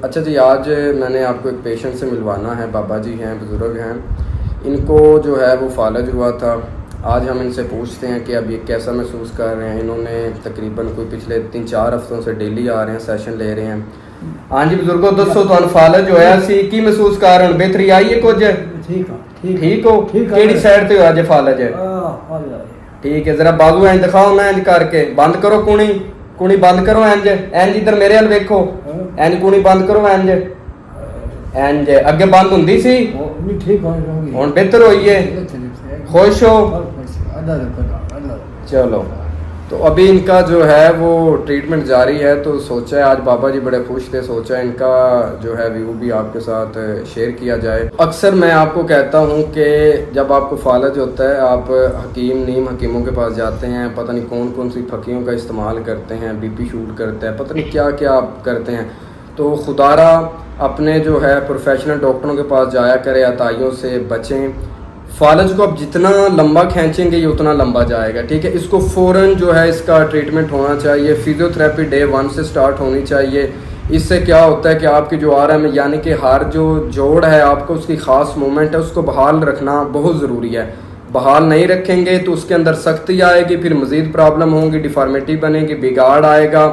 اچھا جی، آج میں نے آپ کو ایک پیشنٹ سے ملوانا ہے. بابا جی ہیں، بزرگ ہیں. ان کو جو ہے وہ فالج ہوا تھا. آج ہم ان سے پوچھتے ہیں کہ اب یہ کیسا محسوس کر رہے ہیں. انہوں نے تقریباً کوئی پچھلے 3-4 ہفتوں سے ڈیلی آ رہے ہیں، سیشن لے رہے ہیں. ہاں جی بزرگوں، دسو تو فالج ہویا سی کی محسوس کر رہے ہیں؟ بہتری آئی ہے کچھ؟ ٹھیک ہو؟ کیڑی سائڈ تے ہوا جے فالج ہے؟ ٹھیک ہے، ذرا بازو اینج دکھاؤ نا، اینج کر کے بند کرو کونی بند کرو، اینج ادھر میرے ول ویکھو، اینج کونی بند کرو، اینج اگے بند ہوندی سی، ہن بہتر ہوئی ہے؟ خوش ہو؟ چلو، تو ابھی ان کا جو ہے وہ ٹریٹمنٹ جاری ہے. تو سوچا ہے آج بابا جی بڑے خوش تھے، سوچا ہے ان کا جو ہے ویو بھی آپ کے ساتھ شیئر کیا جائے. اکثر میں آپ کو کہتا ہوں کہ جب آپ کو فالج ہوتا ہے آپ نیم حکیموں کے پاس جاتے ہیں، پتہ نہیں کون سی پھکیوں کا استعمال کرتے ہیں، بی پی شوٹ کرتے ہیں، پتہ نہیں کیا آپ کرتے ہیں. تو خدارا اپنے جو ہے پروفیشنل ڈاکٹروں کے پاس جایا کرے، عطائیوں سے بچیں. فالج کو اب جتنا لمبا کھینچیں گے یہ اتنا لمبا جائے گا. ٹھیک ہے، اس کو فوراً جو ہے اس کا ٹریٹمنٹ ہونا چاہیے. فزیو تھراپی ڈے 1 سے سٹارٹ ہونی چاہیے. اس سے کیا ہوتا ہے کہ آپ کی جو آرم ہے، یعنی کہ ہر جو جوڑ ہے آپ کو اس کی خاص موومنٹ ہے، اس کو بحال رکھنا بہت ضروری ہے. بحال نہیں رکھیں گے تو اس کے اندر سختی آئے گی، پھر مزید پرابلم ہوں گی، ڈیفارمیٹی بنے گی، بگاڑ آئے گا،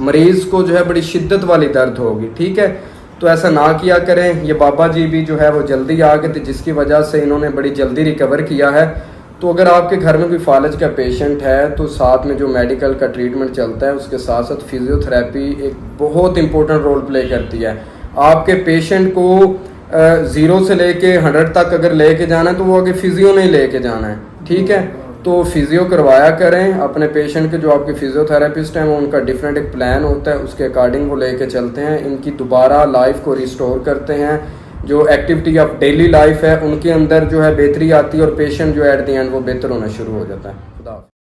مریض کو جو ہے بڑی شدت والی درد ہوگی. ٹھیک ہے، تو ایسا نہ کیا کریں. یہ بابا جی بھی جو ہے وہ جلدی آ گئے تھے، جس کی وجہ سے انہوں نے بڑی جلدی ریکور کیا ہے. تو اگر آپ کے گھر میں کوئی فالج کا پیشنٹ ہے تو ساتھ میں جو میڈیکل کا ٹریٹمنٹ چلتا ہے اس کے ساتھ ساتھ فزیو تھراپی ایک بہت امپورٹنٹ رول پلے کرتی ہے. آپ کے پیشنٹ کو 0 سے لے کے 100 تک اگر لے کے جانا ہے تو وہ آگے فزیو نہیں لے کے جانا ہے. ٹھیک ہے، تو فزیو کروایا کریں اپنے پیشنٹ کے. جو آپ کے فزیو تھراپسٹ ہیں وہ ان کا ڈفرینٹ ایک پلان ہوتا ہے، اس کے اکارڈنگ وہ لے کے چلتے ہیں. ان کی دوبارہ لائف کو ریسٹور کرتے ہیں. جو ایکٹیویٹی آف ڈیلی لائف ہے ان کے اندر جو ہے بہتری آتی ہے، اور پیشنٹ جو ایٹ دی اینڈ وہ بہتر ہونا شروع ہو جاتا ہے. خدا حافظ.